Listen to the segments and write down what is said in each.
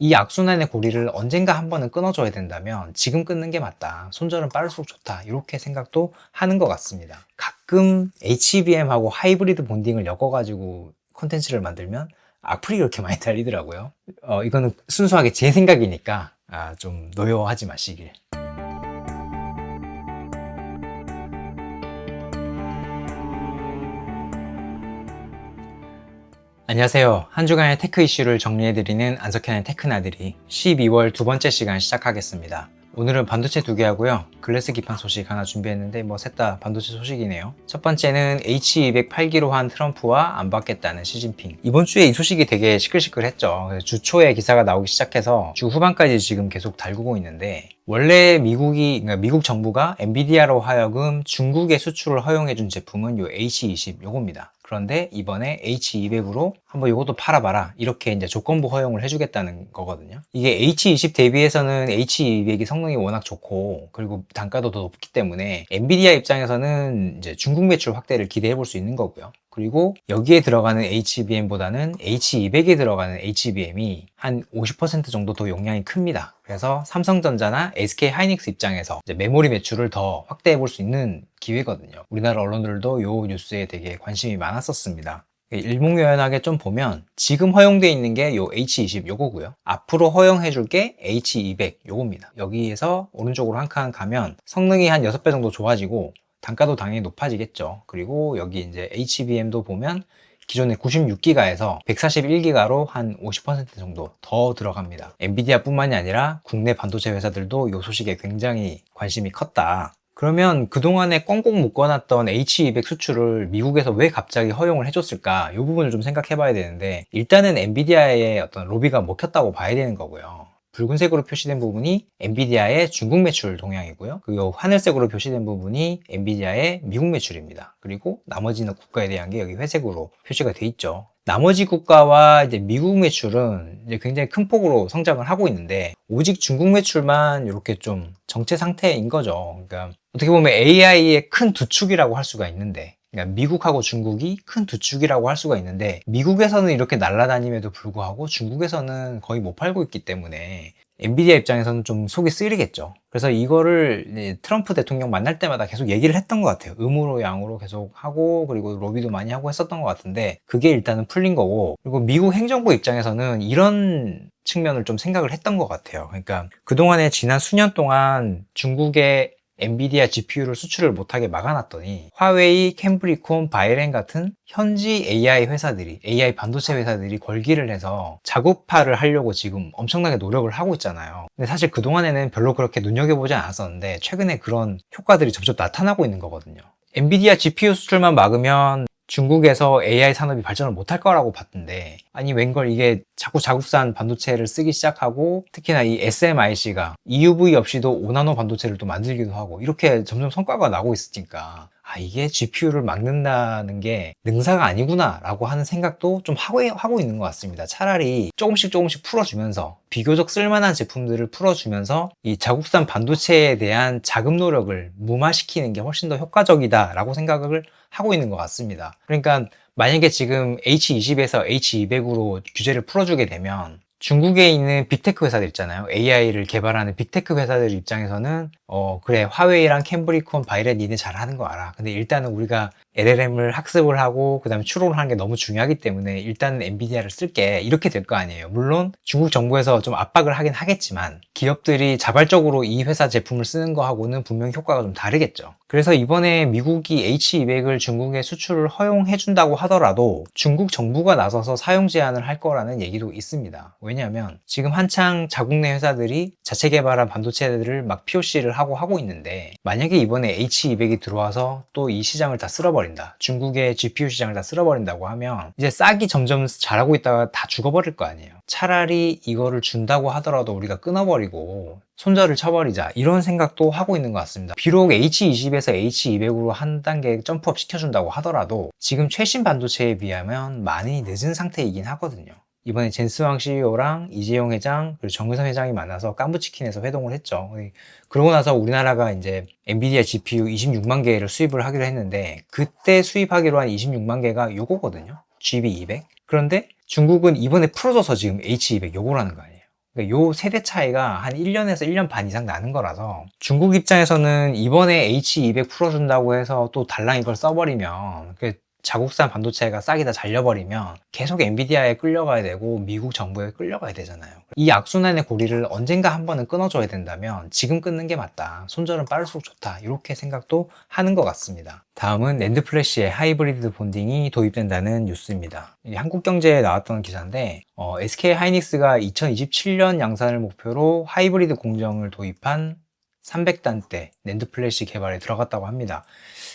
이 악순환의 고리를 언젠가 한 번은 끊어줘야 된다면 지금 끊는 게 맞다. 손절은 빠를수록 좋다. 이렇게 생각도 하는 것 같습니다. 가끔 HBM하고 하이브리드 본딩을 엮어가지고 콘텐츠를 만들면 악플이 그렇게 많이 달리더라고요. 이거는 순수하게 제 생각이니까 좀 노여워하지 마시길. 안녕하세요. 한 주간의 테크 이슈를 정리해드리는 안석현의 테크나들이 12월 두 번째 시간 시작하겠습니다. 오늘은 반도체 두 개 하고요. 글래스 기판 소식 하나 준비했는데 셋 다 반도체 소식이네요. 첫 번째는 H208기로 한 트럼프와 안 받겠다는 시진핑. 이번 주에 이 소식이 되게 시끌시끌했죠. 주 초에 기사가 나오기 시작해서 주 후반까지 지금 계속 달구고 있는데, 원래 미국 정부가 엔비디아로 하여금 중국에 수출을 허용해준 제품은 요 H20 요겁니다. 그런데 이번에 H200으로 한번 이것도 팔아봐라, 이렇게 이제 조건부 허용을 해주겠다는 거거든요. 이게 H20 대비해서는 H200이 성능이 워낙 좋고 그리고 단가도 더 높기 때문에 엔비디아 입장에서는 이제 중국 매출 확대를 기대해 볼 수 있는 거고요. 그리고 여기에 들어가는 HBM보다는 H200에 들어가는 HBM이 한 50% 정도 더 용량이 큽니다. 그래서 삼성전자나 SK 하이닉스 입장에서 이제 메모리 매출을 더 확대해 볼 수 있는 기회거든요. 우리나라 언론들도 요 뉴스에 되게 관심이 많았었습니다. 일목요연하게 좀 보면 지금 허용되어 있는 게 요 H20 요거고요. 앞으로 허용해 줄 게 H200 요겁니다. 여기에서 오른쪽으로 한 칸 가면 성능이 한 6배 정도 좋아지고 단가도 당연히 높아지겠죠. 그리고 여기 이제 HBM도 보면 기존의 96기가에서 141기가로 한 50% 정도 더 들어갑니다. 엔비디아 뿐만이 아니라 국내 반도체 회사들도 이 소식에 굉장히 관심이 컸다. 그러면 그동안에 꽁꽁 묶어놨던 H200 수출을 미국에서 왜 갑자기 허용을 해줬을까? 이 부분을 좀 생각해 봐야 되는데, 일단은 엔비디아의 어떤 로비가 먹혔다고 봐야 되는 거고요. 붉은색으로 표시된 부분이 엔비디아의 중국 매출 동향이고요. 그리고 하늘색으로 표시된 부분이 엔비디아의 미국 매출입니다. 그리고 나머지 국가에 대한 게 여기 회색으로 표시가 돼 있죠. 나머지 국가와 이제 미국 매출은 이제 굉장히 큰 폭으로 성장을 하고 있는데, 오직 중국 매출만 이렇게 좀 정체 상태인 거죠. 그러니까 어떻게 보면 AI의 큰 두 축이라고 할 수가 있는데, 그러니까 미국하고 중국이 큰 두 축이라고 할 수가 있는데, 미국에서는 이렇게 날아다님에도 불구하고 중국에서는 거의 못 팔고 있기 때문에 엔비디아 입장에서는 좀 속이 쓰리겠죠. 그래서 이거를 트럼프 대통령 만날 때마다 계속 얘기를 했던 것 같아요. 음으로 양으로 계속 하고, 그리고 로비도 많이 하고 했었던 것 같은데, 그게 일단은 풀린 거고, 그리고 미국 행정부 입장에서는 이런 측면을 좀 생각을 했던 것 같아요. 그러니까 그동안에 지난 수년 동안 중국의 엔비디아 GPU를 수출을 못하게 막아놨더니 화웨이, 캠브리콘, 바이렌 같은 현지 AI 반도체 회사들이 걸기를 해서 자국파를 하려고 지금 엄청나게 노력을 하고 있잖아요. 근데 사실 그동안에는 별로 그렇게 눈여겨보지 않았었는데, 최근에 그런 효과들이 점점 나타나고 있는 거거든요. 엔비디아 GPU 수출만 막으면 중국에서 AI 산업이 발전을 못할 거라고 봤던데, 아니 웬걸 이게 자꾸 자국산 반도체를 쓰기 시작하고, 특히나 이 SMIC가 EUV 없이도 5나노 반도체를 또 만들기도 하고, 이렇게 점점 성과가 나고 있으니까 이게 GPU를 막는다는 게 능사가 아니구나 라고 하는 생각도 좀 하고 있는 것 같습니다. 차라리 조금씩 풀어주면서, 비교적 쓸만한 제품들을 풀어주면서 이 자국산 반도체에 대한 자금 노력을 무마시키는 게 훨씬 더 효과적이다 라고 생각을 하고 있는 것 같습니다. 그러니까 만약에 지금 H20에서 H200으로 규제를 풀어주게 되면 중국에 있는 빅테크 회사들 있잖아요. AI를 개발하는 빅테크 회사들 입장에서는 그래, 화웨이랑 캠브리콘, 바이렌 니네 잘하는 거 알아. 근데 일단은 우리가 LLM을 학습을 하고 그 다음에 추론을 하는 게 너무 중요하기 때문에 일단은 엔비디아를 쓸게, 이렇게 될 거 아니에요. 물론 중국 정부에서 좀 압박을 하긴 하겠지만 기업들이 자발적으로 이 회사 제품을 쓰는 거하고는 분명히 효과가 좀 다르겠죠. 그래서 이번에 미국이 H200을 중국에 수출을 허용해 준다고 하더라도 중국 정부가 나서서 사용 제한을 할 거라는 얘기도 있습니다. 왜냐하면 지금 한창 자국 내 회사들이 자체 개발한 반도체들을 막 POC를 하고 있는데, 만약에 이번에 H200이 들어와서 또 이 시장을 다 쓸어버린다, 중국의 GPU 시장을 다 쓸어버린다고 하면 이제 싹이 점점 자라고 있다가 다 죽어버릴 거 아니에요. 차라리 이거를 준다고 하더라도 우리가 끊어버리고 손절을 쳐버리자, 이런 생각도 하고 있는 것 같습니다. 비록 H20에서 H200으로 한 단계 점프업 시켜준다고 하더라도 지금 최신 반도체에 비하면 많이 늦은 상태이긴 하거든요. 이번에 젠스왕 CEO랑 이재용 회장 그리고 정의선 회장이 만나서 깐부치킨에서 회동을 했죠. 그러고 나서 우리나라가 이제 엔비디아 GPU 26만 개를 수입을 하기로 했는데, 그때 수입하기로 한 26만 개가 요거거든요. GB200. 그런데 중국은 이번에 풀어줘서 지금 H200 요거라는 거 아니에요. 그러니까 요 세대 차이가 한 1년에서 1년 반 이상 나는 거라서 중국 입장에서는 이번에 H200 풀어준다고 해서 또 달랑 이걸 써버리면 자국산 반도체가 싹이 다 잘려버리면 계속 엔비디아에 끌려가야 되고 미국 정부에 끌려가야 되잖아요. 이 악순환의 고리를 언젠가 한 번은 끊어줘야 된다면 지금 끊는 게 맞다. 손절은 빠를수록 좋다. 이렇게 생각도 하는 것 같습니다. 다음은 낸드 플래시에 하이브리드 본딩이 도입된다는 뉴스입니다. 이게 한국경제에 나왔던 기사인데 SK 하이닉스가 2027년 양산을 목표로 하이브리드 공정을 도입한 300단대 낸드 플래시 개발에 들어갔다고 합니다.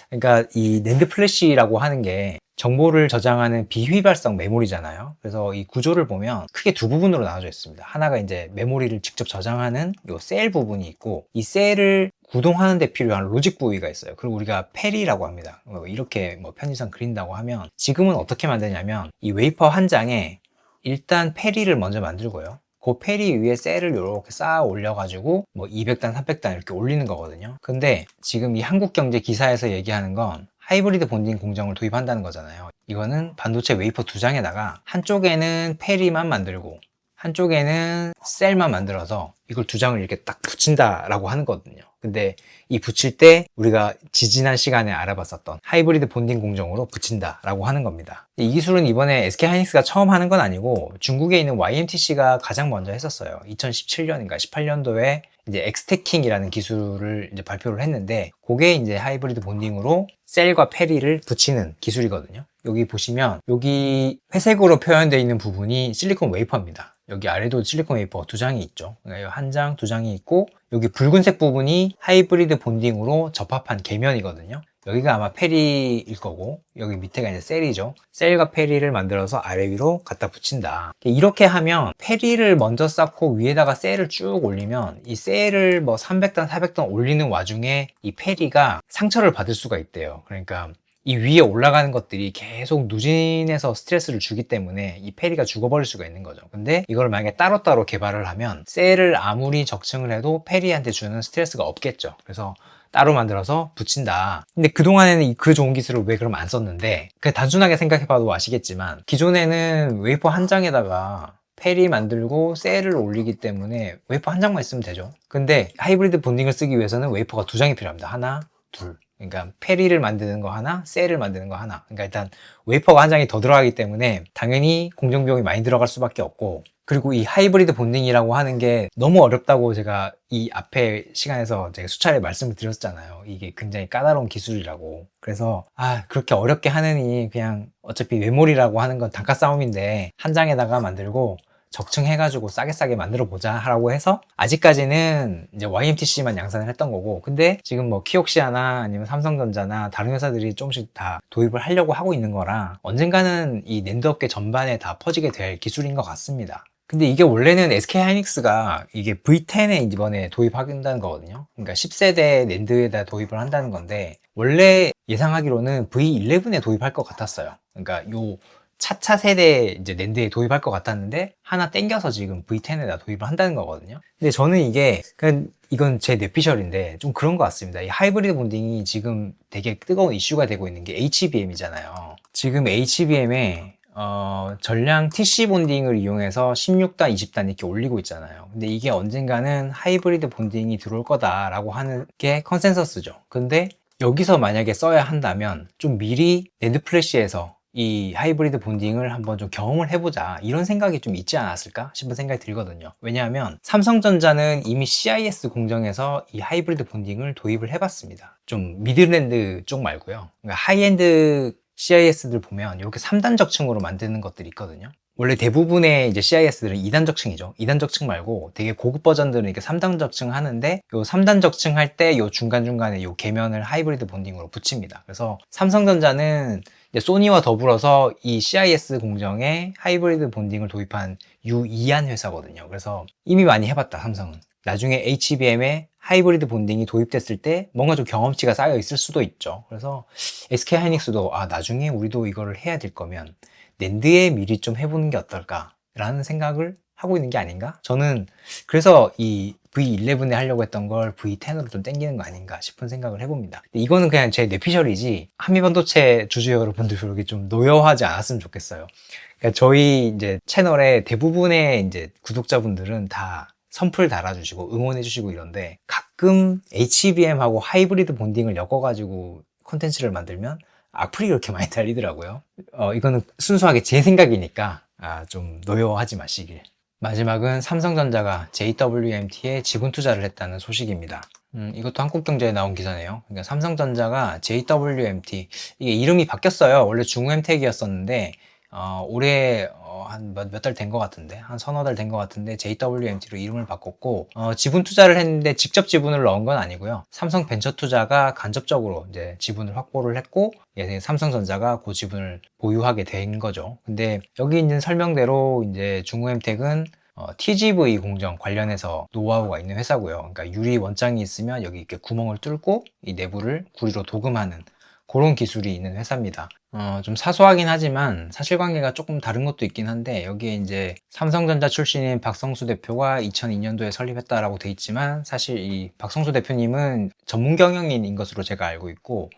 그러니까 이 낸드 플래시라고 하는 게 정보를 저장하는 비휘발성 메모리잖아요. 그래서 이 구조를 보면 크게 두 부분으로 나눠져 있습니다. 하나가 이제 메모리를 직접 저장하는 요 셀 부분이 있고, 이 셀을 구동하는 데 필요한 로직 부위가 있어요. 그리고 우리가 페리라고 합니다. 이렇게 편의상 그린다고 하면, 지금은 어떻게 만드냐면 이 웨이퍼 한 장에 일단 페리를 먼저 만들고요. 그 페리 위에 셀을 이렇게 쌓아 올려가지고 200단, 300단 이렇게 올리는 거거든요. 근데 지금 이 한국경제 기사에서 얘기하는 건 하이브리드 본딩 공정을 도입한다는 거잖아요. 이거는 반도체 웨이퍼 두 장에다가 한쪽에는 페리만 만들고 한쪽에는 셀만 만들어서 이걸 두 장을 이렇게 딱 붙인다라고 하는 거거든요. 근데 이 붙일 때 우리가 지지난 시간에 알아봤었던 하이브리드 본딩 공정으로 붙인다라고 하는 겁니다. 이 기술은 이번에 SK 하이닉스가 처음 하는 건 아니고 중국에 있는 YMTC가 가장 먼저 했었어요. 2017년인가 18년도에 이제 엑스태킹이라는 기술을 이제 발표를 했는데, 그게 이제 하이브리드 본딩으로 셀과 페리를 붙이는 기술이거든요. 여기 보시면 여기 회색으로 표현되어 있는 부분이 실리콘 웨이퍼입니다. 여기 아래도 실리콘 웨이퍼 두 장이 있죠. 그러니까 한 장, 두 장이 있고, 여기 붉은색 부분이 하이브리드 본딩으로 접합한 계면이거든요. 여기가 아마 페리일 거고, 여기 밑에가 이제 셀이죠. 셀과 페리를 만들어서 아래 위로 갖다 붙인다. 이렇게 하면 페리를 먼저 쌓고 위에다가 셀을 쭉 올리면 이 셀을 300단, 400단 올리는 와중에 이 페리가 상처를 받을 수가 있대요. 그러니까 이 위에 올라가는 것들이 계속 누진해서 스트레스를 주기 때문에 이 페리가 죽어버릴 수가 있는 거죠. 근데 이걸 만약에 따로따로 개발을 하면 셀을 아무리 적층을 해도 페리한테 주는 스트레스가 없겠죠. 그래서 따로 만들어서 붙인다. 근데 그동안에는 그 좋은 기술을 왜 그럼 안 썼는데, 단순하게 생각해봐도 아시겠지만 기존에는 웨이퍼 한 장에다가 페리 만들고 셀을 올리기 때문에 웨이퍼 한 장만 있으면 되죠. 근데 하이브리드 본딩을 쓰기 위해서는 웨이퍼가 두 장이 필요합니다. 하나, 둘. 그러니까 페리를 만드는 거 하나, 셀을 만드는 거 하나. 그러니까 일단 웨이퍼가 한 장이 더 들어가기 때문에 당연히 공정 비용이 많이 들어갈 수밖에 없고, 그리고 이 하이브리드 본딩이라고 하는 게 너무 어렵다고 제가 이 앞에 시간에서 제가 수차례 말씀을 드렸잖아요. 이게 굉장히 까다로운 기술이라고. 그래서 그렇게 어렵게 하느니 그냥 어차피 메모리라고 하는 건 단가 싸움인데 한 장에다가 만들고 적층해가지고 싸게 만들어 보자 라고 해서 아직까지는 이제 YMTC만 양산을 했던 거고, 근데 지금 키옥시아나 아니면 삼성전자나 다른 회사들이 조금씩 다 도입을 하려고 하고 있는 거라 언젠가는 이 낸드 업계 전반에 다 퍼지게 될 기술인 것 같습니다. 근데 이게 원래는 SK 하이닉스가 이게 V10에 이번에 도입한다는 거거든요. 그러니까 10세대 낸드에다 도입을 한다는 건데, 원래 예상하기로는 V11에 도입할 것 같았어요. 그러니까 요 차차 세대 이제 낸드에 도입할 것 같았는데 하나 땡겨서 지금 V10에다 도입을 한다는 거거든요. 근데 저는 이건 제 뇌피셜인데 좀 그런 것 같습니다. 이 하이브리드 본딩이 지금 되게 뜨거운 이슈가 되고 있는 게 HBM이잖아요. 지금 HBM에 전량 TC 본딩을 이용해서 16단, 20단 이렇게 올리고 있잖아요. 근데 이게 언젠가는 하이브리드 본딩이 들어올 거다라고 하는 게 컨센서스죠. 근데 여기서 만약에 써야 한다면 좀 미리 낸드 플래시에서 이 하이브리드 본딩을 한번 좀 경험을 해보자, 이런 생각이 좀 있지 않았을까 싶은 생각이 들거든요. 왜냐하면 삼성전자는 이미 CIS 공정에서 이 하이브리드 본딩을 도입을 해봤습니다. 좀 미드랜드 쪽 말고요. 그러니까 하이엔드 CIS들 보면 이렇게 3단 적층으로 만드는 것들이 있거든요. 원래 대부분의 이제 CIS들은 2단 적층이죠. 2단 적층 말고 되게 고급 버전들은 이렇게 3단 적층 하는데, 요 3단 적층 할 때 요 중간중간에 요 계면을 하이브리드 본딩으로 붙입니다. 그래서 삼성전자는 이제 소니와 더불어서 이 CIS 공정에 하이브리드 본딩을 도입한 유이한 회사거든요. 그래서 이미 많이 해봤다, 삼성은. 나중에 HBM에 하이브리드 본딩이 도입됐을 때 뭔가 좀 경험치가 쌓여 있을 수도 있죠. 그래서 SK 하이닉스도 나중에 우리도 이거를 해야 될 거면 낸드에 미리 좀 해보는 게 어떨까 라는 생각을 하고 있는 게 아닌가? 저는 그래서 이 V11에 하려고 했던 걸 V10으로 좀 땡기는 거 아닌가 싶은 생각을 해봅니다. 이거는 그냥 제 뇌피셜이지 한미반도체 주주 여러분들 그렇게 좀 노여워하지 않았으면 좋겠어요. 그러니까 저희 이제 채널의 대부분의 이제 구독자분들은 다 선풀 달아주시고 응원해주시고 이런데 가끔 HBM하고 하이브리드 본딩을 엮어가지고 콘텐츠를 만들면 악플이 그렇게 많이 달리더라고요. 이거는 순수하게 제 생각이니까 좀 노여워하지 마시길. 마지막은 삼성전자가 JWMT에 지분 투자를 했다는 소식입니다. 이것도 한국경제에 나온 기사네요. 그러니까 삼성전자가 JWMT, 이게 이름이 바뀌었어요. 원래 중후엠텍이었었는데 올해 한 몇 달 된 것 같은데, 한 서너 달 된 것 같은데 JWMT로 이름을 바꿨고 지분 투자를 했는데 직접 지분을 넣은 건 아니고요. 삼성 벤처투자가 간접적으로 이제 지분을 확보를 했고 삼성전자가 그 지분을 보유하게 된 거죠. 근데 여기 있는 설명대로 이제 중후엠텍은 TGV 공정 관련해서 노하우가 있는 회사고요. 그러니까 유리 원장이 있으면 여기 이렇게 구멍을 뚫고 이 내부를 구리로 도금하는 그런 기술이 있는 회사입니다. 좀 사소하긴 하지만 사실관계가 조금 다른 것도 있긴 한데 여기에 이제 삼성전자 출신인 박성수 대표가 2002년도에 설립했다라고 돼 있지만 사실 이 박성수 대표님은 전문 경영인인 것으로 제가 알고 있고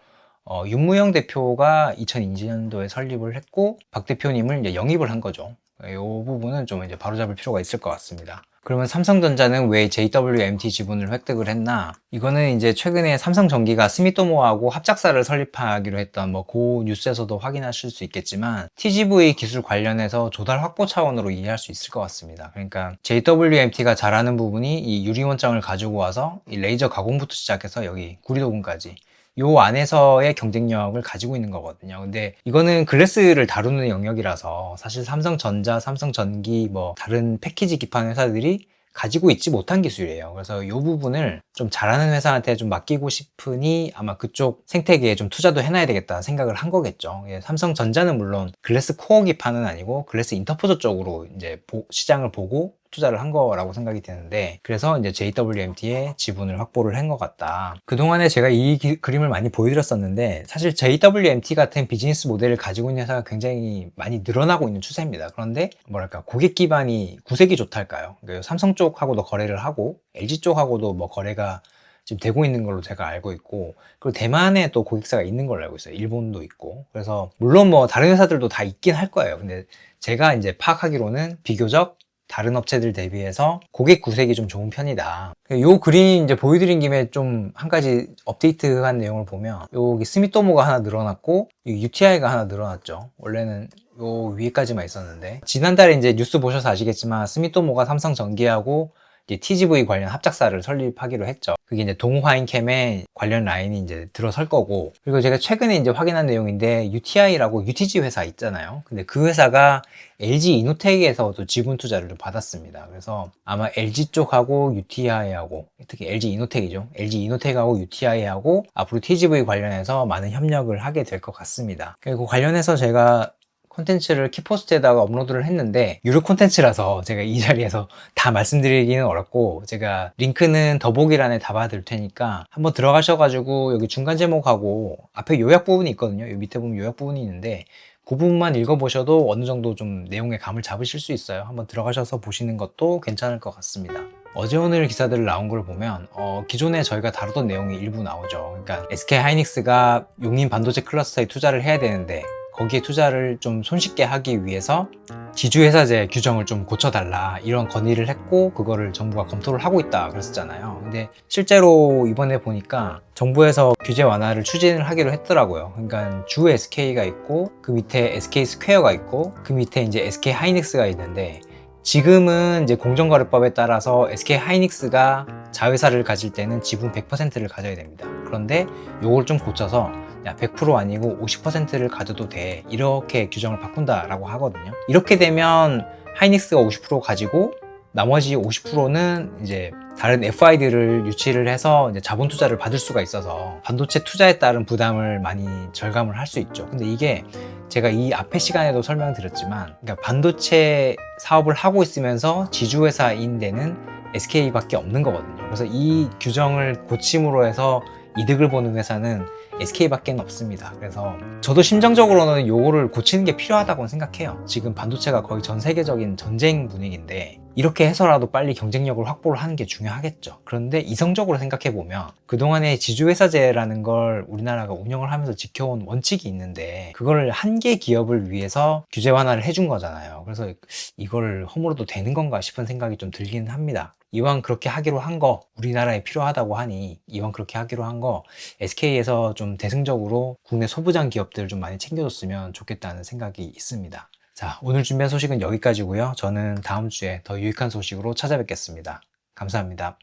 윤무영 대표가 2002년도에 설립을 했고 박 대표님을 이제 영입을 한 거죠. 이 부분은 좀 이제 바로잡을 필요가 있을 것 같습니다. 그러면 삼성전자는 왜 JWMT 지분을 획득을 했나? 이거는 이제 최근에 삼성전기가 스미토모하고 합작사를 설립하기로 했던 그 뉴스에서도 확인하실 수 있겠지만 TGV 기술 관련해서 조달 확보 차원으로 이해할 수 있을 것 같습니다. 그러니까 JWMT가 잘하는 부분이 이 유리원장을 가지고 와서 이 레이저 가공부터 시작해서 여기 구리도금까지 요 안에서의 경쟁력을 가지고 있는 거거든요. 근데 이거는 글래스를 다루는 영역이라서 사실 삼성전자, 삼성전기, 다른 패키지 기판 회사들이 가지고 있지 못한 기술이에요. 그래서 이 부분을 좀 잘하는 회사한테 좀 맡기고 싶으니 아마 그쪽 생태계에 좀 투자도 해놔야 되겠다 생각을 한 거겠죠. 삼성전자는 물론 글래스 코어 기판은 아니고 글래스 인터포저 쪽으로 이제 시장을 보고 투자를 한 거라고 생각이 되는데 그래서 이제 JWMT에 지분을 확보를 한 것 같다. 그동안에 제가 이 그림을 많이 보여드렸었는데 사실 JWMT 같은 비즈니스 모델을 가지고 있는 회사가 굉장히 많이 늘어나고 있는 추세입니다. 그런데 뭐랄까 고객 기반이 구색이 좋달까요? 그러니까 삼성 쪽하고도 거래를 하고 LG 쪽하고도 거래가 지금 되고 있는 걸로 제가 알고 있고 그리고 대만에 또 고객사가 있는 걸로 알고 있어요. 일본도 있고 그래서 물론 다른 회사들도 다 있긴 할 거예요. 근데 제가 이제 파악하기로는 비교적 다른 업체들 대비해서 고객 구색이 좀 좋은 편이다. 요 그림 이제 보여드린 김에 좀 한 가지 업데이트한 내용을 보면 여기 스미토모가 하나 늘어났고 UTI가 하나 늘어났죠. 원래는 요 위에까지만 있었는데 지난달에 이제 뉴스 보셔서 아시겠지만 스미토모가 삼성전기하고 이제 TGV 관련 합작사를 설립하기로 했죠. 그게 이제 동화인캠에 관련 라인이 이제 들어설 거고 그리고 제가 최근에 이제 확인한 내용인데 UTI라고 UTG 회사 있잖아요. 근데 그 회사가 LG 이노텍에서도 지분 투자를 좀 받았습니다. 그래서 아마 LG 쪽하고 UTI하고 특히 LG 이노텍이죠. LG 이노텍하고 UTI하고 앞으로 TGV 관련해서 많은 협력을 하게 될 것 같습니다. 그리고 관련해서 제가 콘텐츠를 키포스트에다가 업로드를 했는데 유료 콘텐츠라서 제가 이 자리에서 다 말씀드리기는 어렵고 제가 링크는 더보기란에 담아둘 테니까 한번 들어가셔가지고 여기 중간 제목하고 앞에 요약 부분이 있거든요. 여기 밑에 보면 요약 부분이 있는데 그 부분만 읽어보셔도 어느 정도 좀 내용의 감을 잡으실 수 있어요. 한번 들어가셔서 보시는 것도 괜찮을 것 같습니다. 어제 오늘 기사들 나온 걸 보면 기존에 저희가 다루던 내용이 일부 나오죠. 그러니까 SK 하이닉스가 용인 반도체 클러스터에 투자를 해야 되는데 거기에 투자를 좀 손쉽게 하기 위해서 지주회사제 규정을 좀 고쳐달라 이런 건의를 했고 그거를 정부가 검토를 하고 있다 그랬었잖아요. 근데 실제로 이번에 보니까 정부에서 규제 완화를 추진을 하기로 했더라고요. 그러니까 주 SK가 있고 그 밑에 SK 스퀘어가 있고 그 밑에 이제 SK 하이닉스가 있는데 지금은 이제 공정거래법에 따라서 SK 하이닉스가 자회사를 가질 때는 지분 100%를 가져야 됩니다. 그런데 요걸 좀 고쳐서 100% 아니고 50%를 가져도 돼 이렇게 규정을 바꾼다라고 하거든요. 이렇게 되면 하이닉스가 50% 가지고 나머지 50%는 이제 다른 FI들을 유치를 해서 이제 자본 투자를 받을 수가 있어서 반도체 투자에 따른 부담을 많이 절감을 할 수 있죠. 근데 이게 제가 이 앞에 시간에도 설명드렸지만 그러니까 반도체 사업을 하고 있으면서 지주회사인 데는 SK밖에 없는 거거든요. 그래서 이 규정을 고침으로 해서 이득을 보는 회사는 SK밖에 없습니다. 그래서 저도 심정적으로는 요거를 고치는 게 필요하다고 생각해요. 지금 반도체가 거의 전 세계적인 전쟁 분위기인데 이렇게 해서라도 빨리 경쟁력을 확보를 하는 게 중요하겠죠. 그런데 이성적으로 생각해 보면 그동안에 지주회사제라는 걸 우리나라가 운영을 하면서 지켜온 원칙이 있는데 그걸 한 개 기업을 위해서 규제 완화를 해준 거잖아요. 그래서 이걸 허물어도 되는 건가 싶은 생각이 좀 들긴 합니다. 이왕 그렇게 하기로 한 거, 우리나라에 필요하다고 하니 이왕 그렇게 하기로 한 거 SK에서 좀 대승적으로 국내 소부장 기업들을 좀 많이 챙겨줬으면 좋겠다는 생각이 있습니다. 자, 오늘 준비한 소식은 여기까지고요. 저는 다음 주에 더 유익한 소식으로 찾아뵙겠습니다. 감사합니다.